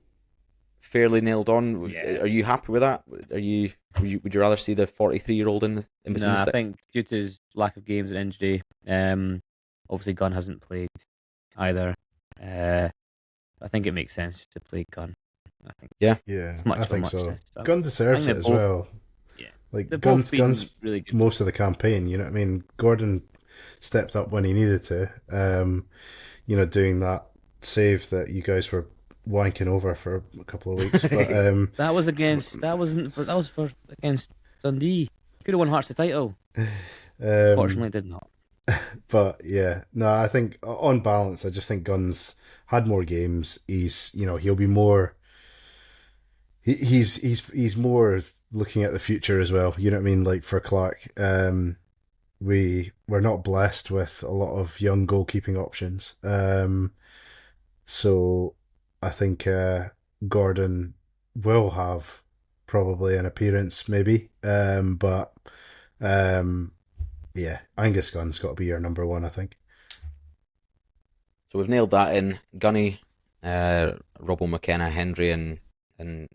fairly nailed on. Yeah. Are you happy with that? Would you rather see the 43-year-old in between No, the I sticks? think due to his lack of games and injury, obviously Gunn hasn't played either. I think it makes sense to play Gunn. I think Yeah, it's much I of a think so. muchness. Gunn deserves I it think as they're both- well. Yeah. Like, They've both Gunn's been really good. most of the campaign, you know what I mean? Gordon stepped up when he needed to, doing that save that you guys were wanking over for a couple of weeks. But That was against. That was for against Dundee. Could have won Hearts the title. Fortunately, did not. But yeah, no, I think on balance, I just think Gunn's had more games. He's, he'll be more. He's more looking at the future as well. You know what I mean? Like, for Clarke, we're not blessed with a lot of young goalkeeping options. So I think Gordon will have probably an appearance, maybe. But yeah, Angus Gunn's got to be your number 1, I think. So we've nailed that in. Gunny, Robbo, McKenna, Hendry, and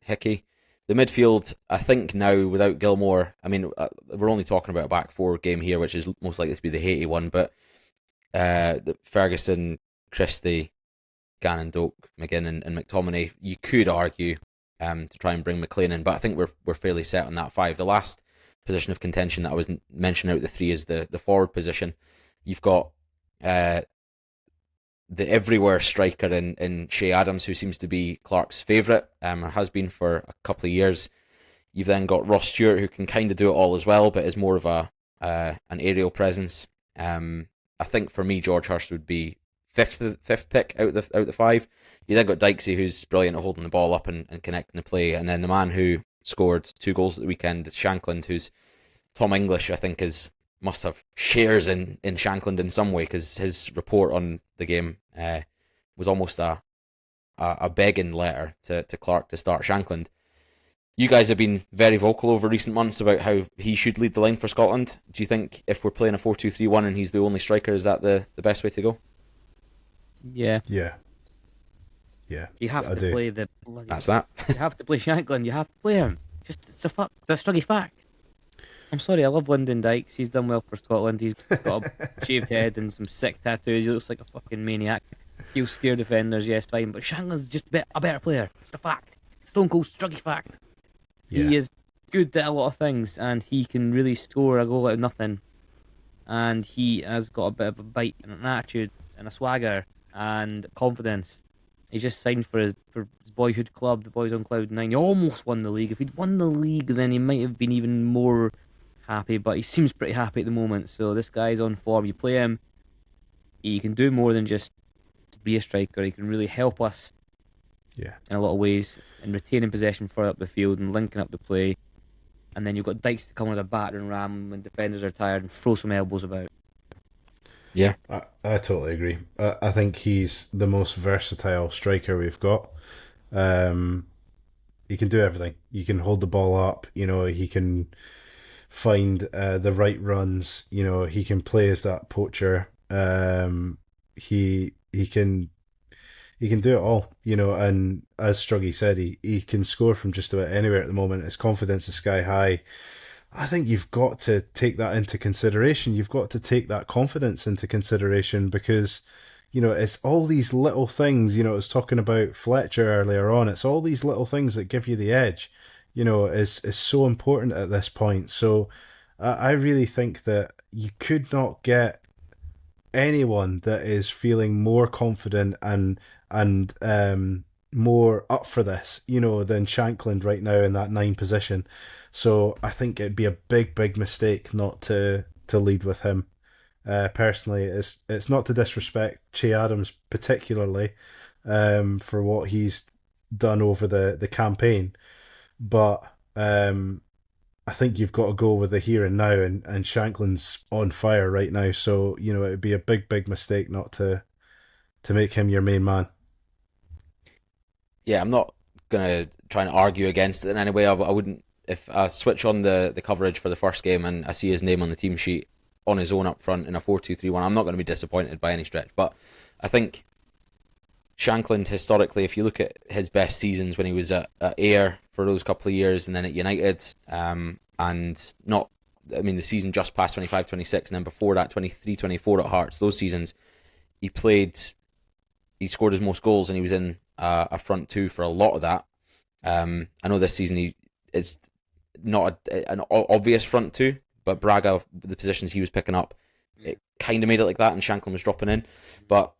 Hickey. The midfield, I think now, without Gilmour, I mean, we're only talking about a back 4 game here, which is most likely to be the Haiti one, but Ferguson, Christie, Gannon, Doak, McGinn, and McTominay, you could argue to try and bring McLean in, but I think we're fairly set on that 5. The last position of contention that I was mentioning out of the 3 is the forward position. You've got the everywhere striker in Shea Adams, who seems to be Clarke's favourite, or has been for a couple of years. You've then got Ross Stewart, who can kind of do it all as well, but is more of an aerial presence. I think for me, George Hurst would be fifth pick out of the 5. You then got Dykesy, who's brilliant at holding the ball up and connecting the play, and then the man who scored 2 goals at the weekend, Shankland, who's Tom English, I think must have shares in Shankland in some way, because his report on the game was almost a begging letter to Clarke to start Shankland. You guys have been very vocal over recent months about how he should lead the line for Scotland. Do you think if we're playing a 4-2-3-1 and he's the only striker, is that the best way to go? Yeah. Yeah, yeah, You have I to do. play the bloody. That's that. You have to play Shankland. You have to play him. It's a struggy fact. I'm sorry, I love Lyndon Dykes. He's done well for Scotland. He's got a shaved head and some sick tattoos. He looks like a fucking maniac. He'll scare defenders, yes, fine. But Shankland's just a better player. It's a fact. Stone cold struggy fact. Yeah, He is good at a lot of things, and he can really score a goal out of nothing. And he has got a bit of a bite and an attitude and a swagger and confidence. He just signed for his boyhood club, the Boys on Cloud 9. He almost won the league. If he'd won the league, then he might have been even more happy, but he seems pretty happy at the moment. So this guy's on form. You play him, he can do more than just be a striker. He can really help us yeah, in a lot of ways in retaining possession further up the field and linking up the play. And then you've got Dykes to come as a battering ram when defenders are tired and throw some elbows about. Yeah. I totally agree. I think he's the most versatile striker we've got. He can do everything. He can hold the ball up. He can find the right runs. He can play as that poacher. He can do it all. And as Struggy said, he can score from just about anywhere at the moment. His confidence is sky high. I think you've got to take that into consideration. You've got to take that confidence into consideration because, it's all these little things. I was talking about Fletcher earlier on. It's all these little things that give you the edge, is so important at this point. So I really think that you could not get anyone that is feeling more confident and more up for this, than Shankland right now in that 9 position. So I think it'd be a big mistake not to lead with him. Personally, it's not to disrespect Che Adams particularly, for what he's done over the campaign, but I think you've got to go with the here and now, and Shankland's on fire right now. So it'd be a big mistake not to make him your main man. Yeah, I'm not gonna try and argue against it in any way. I wouldn't. If I switch on the coverage for the first game and I see his name on the team sheet on his own up front in a 4-2-3-1, I'm not going to be disappointed by any stretch. But I think Shankland, historically, if you look at his best seasons when he was at Ayr for those couple of years and then at United, and not, I mean, the season just past 25-26, and then before that 23-24 at Hearts, those seasons, he scored his most goals and he was in a front two for a lot of that. I know this season it's not an obvious front two, but Braga, the positions he was picking up, it kind of made it like that, and Shankland was dropping in. But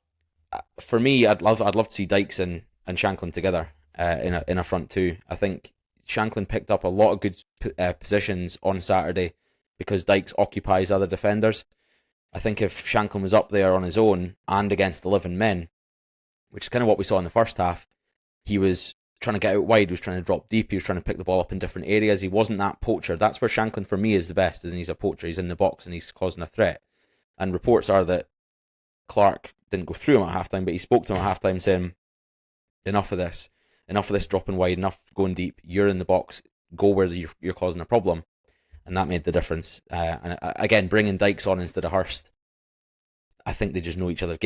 for me, I'd love to see Dykes and Shankland together in a front two. I think Shankland picked up a lot of good positions on Saturday because Dykes occupies other defenders. I think if Shankland was up there on his own and against 11 men, which is kind of what we saw in the first half, he was trying to get out wide, he was trying to drop deep, he was trying to pick the ball up in different areas. He wasn't that poacher. That's where Shankland for me is the best, and he's a poacher. He's in the box and he's causing a threat. And reports are that Clarke didn't go through him at halftime, but he spoke to him at halftime saying, enough of this dropping wide, enough going deep, you're in the box, go where you're causing a problem. And that made the difference. And again, bringing Dykes on instead of Hurst, I think they just know each other's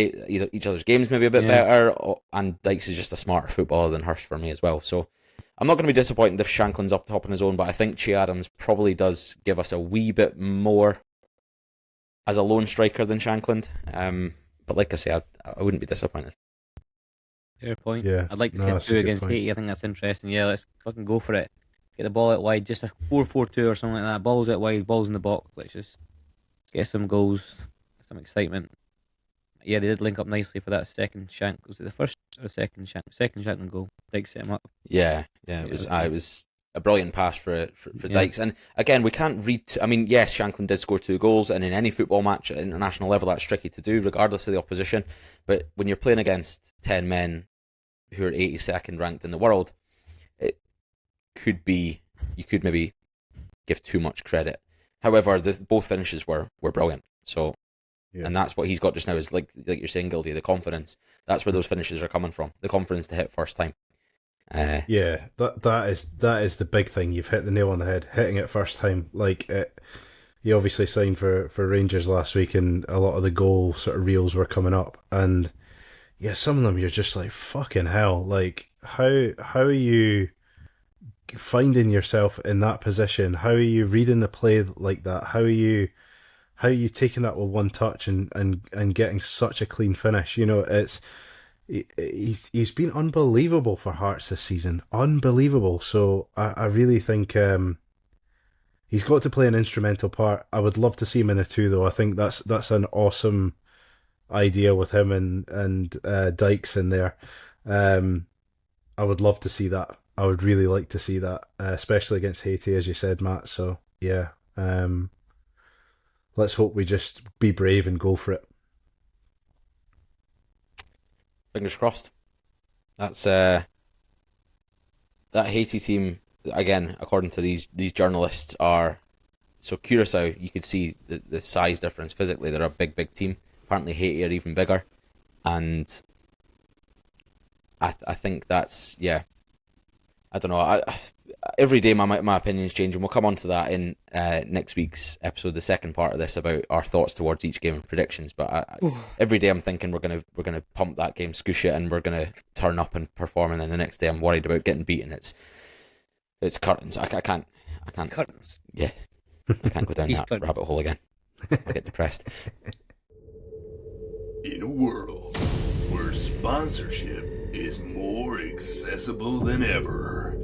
games maybe a bit better, and Dykes is just a smarter footballer than Hurst for me as well. So I'm not going to be disappointed if Shankland's up top on his own, but I think Che Adams probably does give us a wee bit more as a lone striker than Shankland. But like I say, I wouldn't be disappointed. Fair point. Yeah, I'd like to no, see a that's a 2 good against point. Haiti. I think that's interesting. Yeah, let's fucking go for it. Get the ball out wide, just a 4-4-2 or something like that. Balls out wide, balls in the box. Let's just get some goals, some excitement. Yeah, they did link up nicely for that second Shank. Was it the first or the second Shank? Second Shankland goal. Dykes set him up. Yeah, it was a brilliant pass for Dykes. And again, we can't read. I mean, yes, Shankland did score 2 goals, and in any football match at international level, that's tricky to do, regardless of the opposition. But when you're playing against 10 men who are 82nd ranked in the world, it could be, you could maybe give too much credit. However, both finishes were brilliant. So. Yeah. And that's what he's got just now is like you're saying, Gildy, the confidence. That's where those finishes are coming from. The confidence to hit first time. Yeah, that is the big thing. You've hit the nail on the head, hitting it first time. Like he obviously signed for Rangers last week, and a lot of the goal sort of reels were coming up, and yeah, some of them you're just like fucking hell. Like how are you finding yourself in that position? How are you reading the play like that? How are you taking that with one touch and getting such a clean finish? You know, he's been unbelievable for Hearts this season, unbelievable. So I really think he's got to play an instrumental part. I would love to see him in a two, though. I think that's an awesome idea with him and Dykes in there. I would love to see that. I would really like to see that, especially against Haiti, as you said, Matt. So yeah, let's hope we just be brave and go for it. Fingers crossed. That's that Haiti team again, according to these journalists, are so Curacao. You could see the size difference physically. They're a big team. Apparently Haiti are even bigger, and I think that's I don't know. Every day my opinions change, and we'll come on to that in next week's episode, the second part of this, about our thoughts towards each game and predictions. But every day I'm thinking we're gonna pump that game, scoosh it, and we're gonna turn up and perform. And then the next day I'm worried about getting beaten. It's curtains. I can't. Curtains. Yeah, I can't go down that rabbit hole again. I'll get depressed. In a world where sponsorship is more accessible than ever,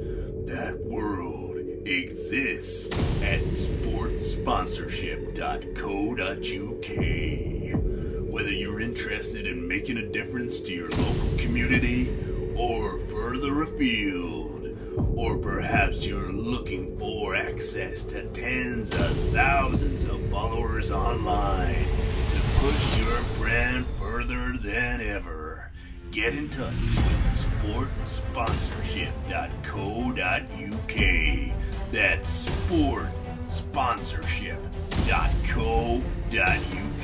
that world exists at sportsponsorship.co.uk. Whether you're interested in making a difference to your local community or further afield, or perhaps you're looking for access to tens of thousands of followers online to push your brand further than ever, get in touch with sportsponsorship.co.uk. That's sportsponsorship.co.uk.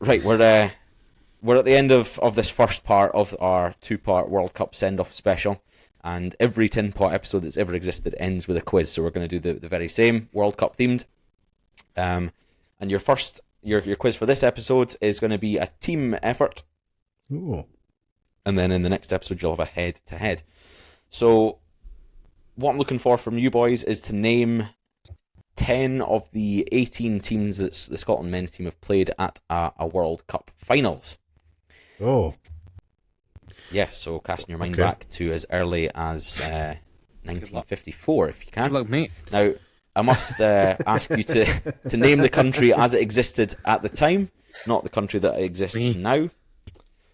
Right, we're at the end of this first part of our two-part World Cup send-off special, and every Tinpot episode that's ever existed ends with a quiz, so we're going to do the very same, World Cup themed. And your quiz for this episode is going to be a team effort. Ooh. And then in the next episode you'll have a head-to-head. So what I'm looking for from you boys is to name 10 of the 18 teams that the Scotland men's team have played at a World Cup finals. Oh. Yes, so casting your mind back to as early as 1954, if you can. Good luck, mate. Now, I must ask you to name the country as it existed at the time, not the country that exists now.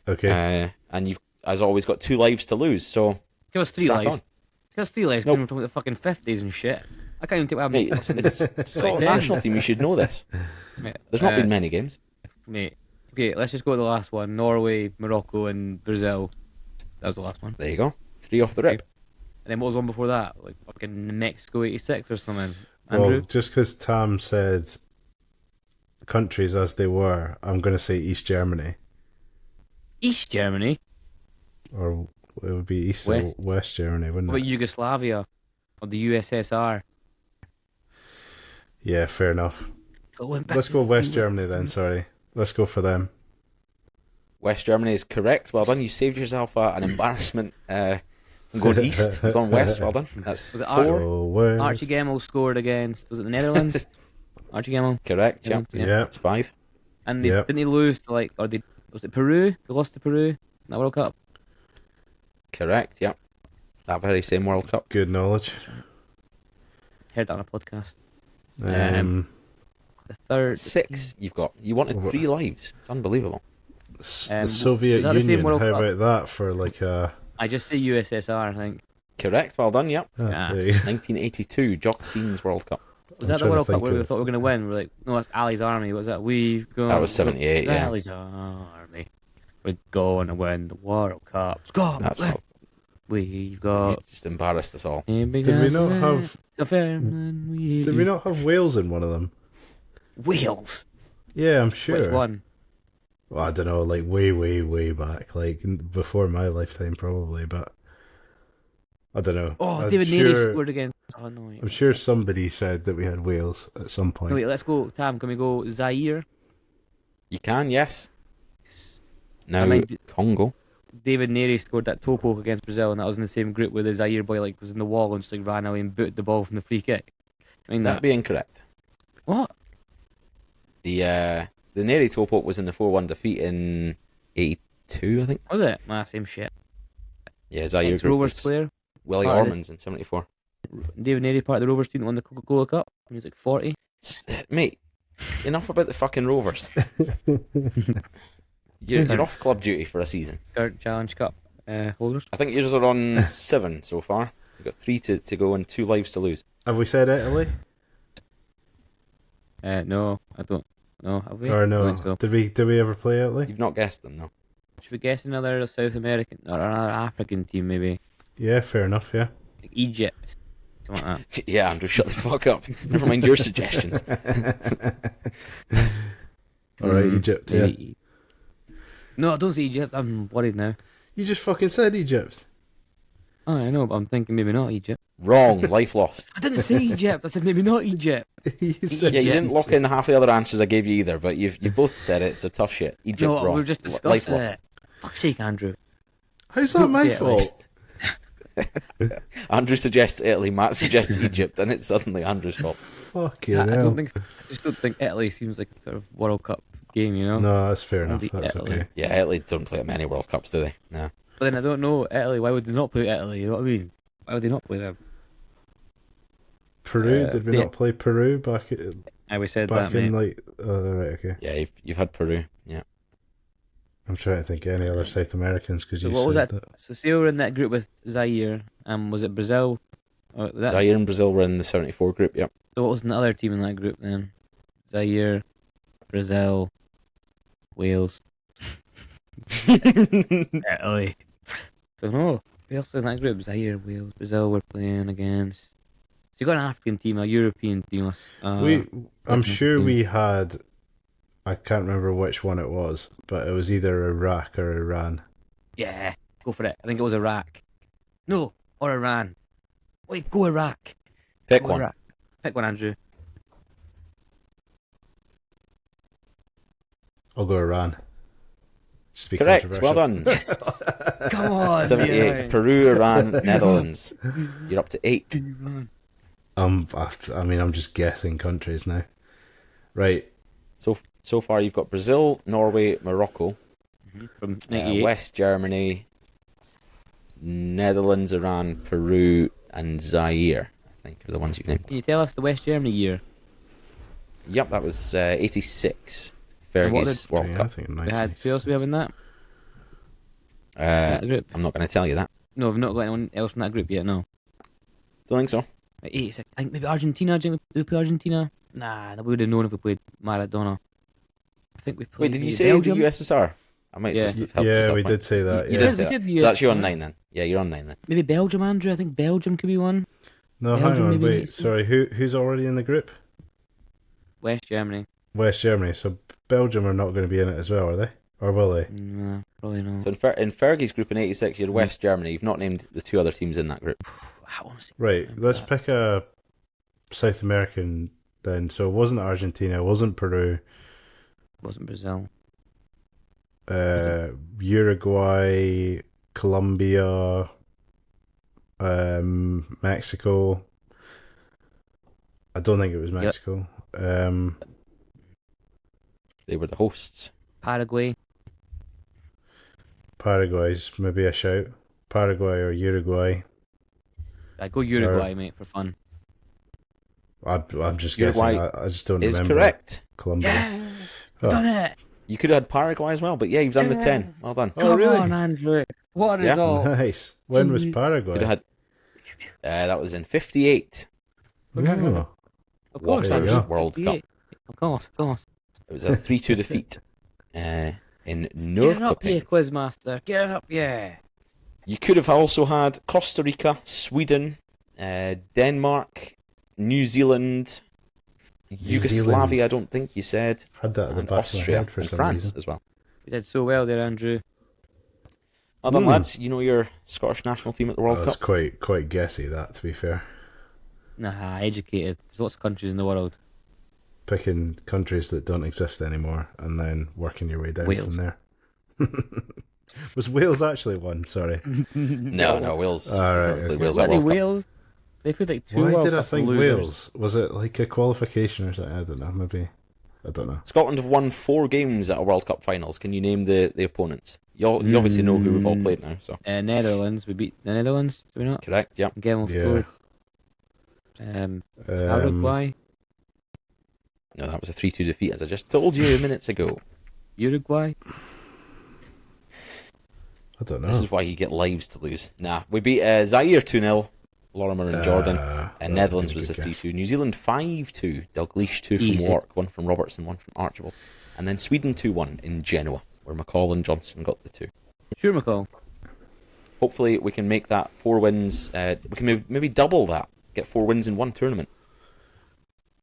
Okay. And you've, as always, got 2 lives to lose, so... Give us 3 lives. on. Give us 3 lives, Nope. we're talking about the fucking 50s and shit. I can't even think what Mate, happened. it's Scotland national team, you should know this. Mate, There's not been many games. Mate. Okay, let's just go to the last one. Norway, Morocco, and Brazil. That was the last one. There you go. 3 off the rip. And then what was one before that? Like fucking Mexico 86 or something. Andrew? Well, just because Tam said countries as they were, I'm going to say East Germany. East Germany? Or it would be East or West Germany, wouldn't What it? about Yugoslavia? Or the USSR? Yeah, fair enough. Let's go West Germany then, sorry. Let's go for them. West Germany is correct. Well done. You saved yourself an embarrassment from going east. You've gone west. Well done. That's Was it 4. Archie Gemmell scored against, was it the Netherlands? Archie Gemmell. Correct. Yeah. Yeah. That's 5. And didn't they lose to was it Peru? They lost to Peru in that World Cup. Correct. Yeah. That very same World Cup. Good knowledge. Heard that on a podcast. The third 6. You've got. You wanted 3 lives. It's unbelievable. The Soviet was that the same Union, World how Cup? about that for like a... I just say USSR, I think. Correct. Well done. Yep. Yeah. there you go. 1982, Jock Steen's World Cup. Was I'm that the trying to World Cup think where we of- thought we were going to win? We're like, no, that's Ali's Army. What was that? We've gone. That was 78, yeah. Ali's Army. We're going to win the World Cup. Scotland. That's not. We've You got. just embarrassed us all. Did we not have... Did Did we not have Wales in one of them? Wales? Yeah, I'm sure. Which one? Well, I don't know, like way, way, way back, like before my lifetime probably, but I don't know. Oh, I'm David Neary sure, scored again. Oh no. I'm sure somebody said that we had Wales at some No, point. wait, let's go. Tam, can we go Zaire? You can, yes. Now, I mean, Congo. David Neary scored that toe poke against Brazil, and that was in the same group where the Zaire boy like was in the wall and just like ran away and booted the ball from the free kick. I mean That'd that. be incorrect. What? The Neri Topop was in the 4-1 defeat in 82, I think. Was it? Same shit. Yeah, Zaire group Rovers was player. Willie Part of Ormans in 74. David Neary, part of the Rovers team that won the Coca-Cola Cup when he was like 40. Mate, enough about the fucking Rovers. You're off club duty for a season. Current Challenge Cup holders. I think yours are on 7 so far. You've got 3 to go and 2 lives to lose. Have we said Italy? No, I don't. No, have we? Or I no? don't think so. Did we ever play Italy? You've not guessed them, no. Should we guess another South American or another African team maybe? Yeah, fair enough. Yeah. Like Egypt. Something like that. Yeah, Andrew, shut the fuck up. Never mind your suggestions. All right, Egypt. Yeah. Maybe. No, don't say Egypt. I'm worried now. You just fucking said Egypt. Oh, I know, but I'm thinking maybe not Egypt. Wrong, life lost. I didn't say Egypt. I said maybe not Egypt. You said Yeah, you Egypt. didn't lock in half the other answers I gave you either, but you've both said it, so tough shit. Egypt No, wrong. we were just Life discussing lost. it. Fuck's sake, Andrew. How's that Don't my say it like- fault? Andrew suggests Italy, Matt suggests Egypt, and it's suddenly Andrew's fault. Fucking I hell. just don't think Italy seems like a sort of World Cup game, you know? No, that's fair enough. Maybe That's Italy. okay. Yeah, Italy don't play at many World Cups, do they? No. But then I don't know Italy. Why would they not play Italy? You know what I mean? Why would they not play them? Peru? Did we see- not play Peru back We said back that, in mate. like? Oh, right, okay. Yeah, you've had Peru. Yeah. I'm trying to think of any other South Americans because So you what was said that? So say we were in that group with Zaire, was it Brazil? Or that, Zaire and Brazil were in the 74 group, yep. So what was the other team in that group then? Zaire, Brazil, Wales, Italy. So no, who else in that group? Zaire, Wales, Brazil were playing against. So you got an African team, a European team. I'm sure we had. I can't remember which one it was, but it was either Iraq or Iran. Yeah, go for it. I think it was Iraq. No, or Iran. Wait, go Iraq. Pick Go one. Iraq. Pick one, Andrew. I'll go Iran. Just to be Correct, well controversial. done. Yes. Come on. 78. yeah. Peru, Iran, Netherlands. You're up to 8. I mean, I'm just guessing countries now. Right. So far, you've got Brazil, Norway, Morocco, From 98. West Germany, Netherlands, Iran, Peru, and Zaire. I think are the ones you named. Can you tell us the West Germany year? Yep, that was 86. And what Fergie's did- World Yeah, I Cup. think We had, who else do we have in that? Uh, The group? I'm not going to tell you that. No, we've not got anyone else in that group yet, no. Don't think so. 86. I think maybe Argentina. Do we play Argentina? Nah, we would have known if we played Maradona. I think we played. Wait, did you maybe say Belgium? the USSR? I might Yeah. just have helped Yeah, you we up, did say that. You Yeah. did say We that. said the So that's you on USSR. 9 then. Yeah, you're on 9 then. Maybe Belgium, Andrew. I think Belgium could be one. No, Belgium, hang on. maybe Wait, next sorry. Who's already in the group? West Germany. West Germany. So Belgium are not going to be in it as well, are they? Or will they? Nah, probably not. So in Fergie's group in 86, you had West Germany. You've not named the 2 other teams in that group. I honestly Right. remember Let's that. pick a South American then. So it wasn't Argentina. It wasn't Peru. Wasn't Brazil. Uruguay, Colombia, Mexico. I don't think it was Mexico. They were the hosts. Paraguay. Paraguay's maybe a shout. Paraguay or Uruguay. I go Uruguay, mate, for fun. I'm just Uruguay guessing. I just don't Is remember. correct. Colombia. Yeah, Oh. done it. You could have had Paraguay as well, but yeah, you've done the 10. Well done. Oh, Come really? on, Andrew. What a Yeah. result. Nice. When was Paraguay? Could have had. That was in 58. Oh. Of course, There you Andrew. go. World Cup. Of course, of course. It was a 3-2 defeat in Get it up here, Norrköping. Quizmaster. Get it up, yeah. You could have also had Costa Rica, Sweden, Denmark, New Zealand, Yugoslavia. I don't think you said, Had that at the and back of my Austria head for and some France reason. as well. We did so well there, Andrew. Well done, lads. You know your Scottish national team at the World That's Cup? quite guessy, that, to be fair. Nah, educated. There's lots of countries in the world. Picking countries that don't exist anymore and then working your way down Wales. from there. Was Wales actually one? Sorry. No, Wales. All right, Wales okay. Wales Why at did World Cup. Wales? They put like 2 Why World did I Cup think losers. Wales? Was it like a qualification or something? I don't know. Maybe. I don't know. Scotland have won 4 games at a World Cup finals. Can you name the opponents? You obviously know who we've all played now. So Netherlands. We beat the Netherlands. Did we not? correct. Yeah. Gilmour scored. Uruguay. No, that was a 3-2 defeat, as I just told you minutes ago. Uruguay. I don't know. This is why you get lives to lose. Nah, we beat Zaire 2-0. Lorimer and Jordan. And Netherlands was the 3-2. New Zealand 5-2. Dalglish 2 from Easy. Wark, 1 from Robertson, 1 from Archibald. And then Sweden 2-1 in Genoa, where McCall and Johnson got the 2. Sure, McCall. Hopefully we can make that 4 wins. We can maybe double that. Get 4 wins in one tournament.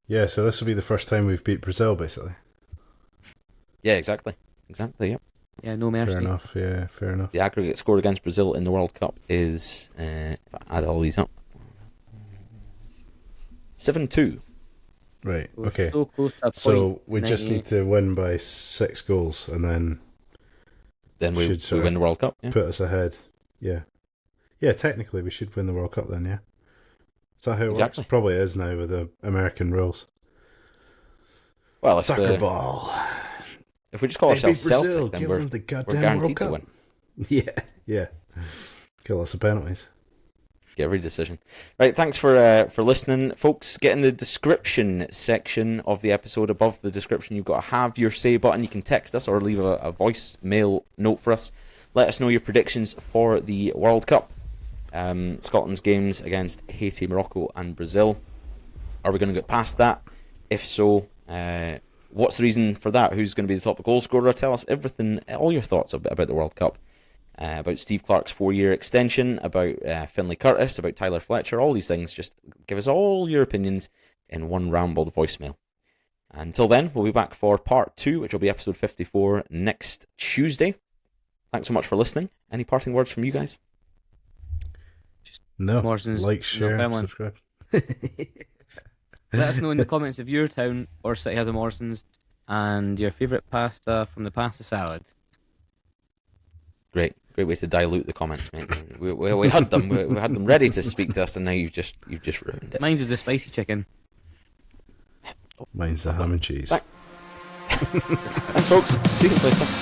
Yeah, so this will be the first time we've beat Brazil, basically. Yeah, exactly. Yeah. Yeah, no mercy. Fair enough. Yeah, fair enough. The aggregate score against Brazil in the World Cup is, if I add all these up, 7-2. Right. We're Okay. so close to a So point. we just 98. need to win by 6 goals, and then Then we Should sort win of the World Cup. Yeah. put us ahead. Yeah. Yeah, technically we should win the World Cup then, yeah. Is that how it Exactly. works? Probably is now with the American rules. Well, if, Soccer ball. if we just call They beat ourselves Brazil, Celtic, then give we're them the goddamn guaranteed to World win. Cup. Yeah. Kill us of penalties. Get every decision. Right, thanks for listening, folks. Get in the description section of the episode. Above the description, you've got a have your say button. You can text us or leave a voicemail note for us. Let us know your predictions for the World Cup. Scotland's games against Haiti, Morocco and Brazil. Are we going to get past that? If so, what's the reason for that? Who's going to be the top goal scorer? Tell us everything, all your thoughts about the World Cup. About Steve Clarke's 4-year extension, about Finlay Curtis, about Tyler Fletcher, all these things. Just give us all your opinions in one rambled voicemail. Until then, we'll be back for part 2, which will be episode 54 next Tuesday. Thanks so much for listening. Any parting words from you guys? No. Morrisons, Like, no share, family. subscribe. Let us know in the comments if your town or city has a Morrisons and your favourite pasta from the pasta salad. Great way to dilute the comments, mate. We had them. We had them ready to speak to us, and now you've just ruined it. Mine's is the spicy chicken. Mine's the ham and cheese. Thanks, folks. See you later.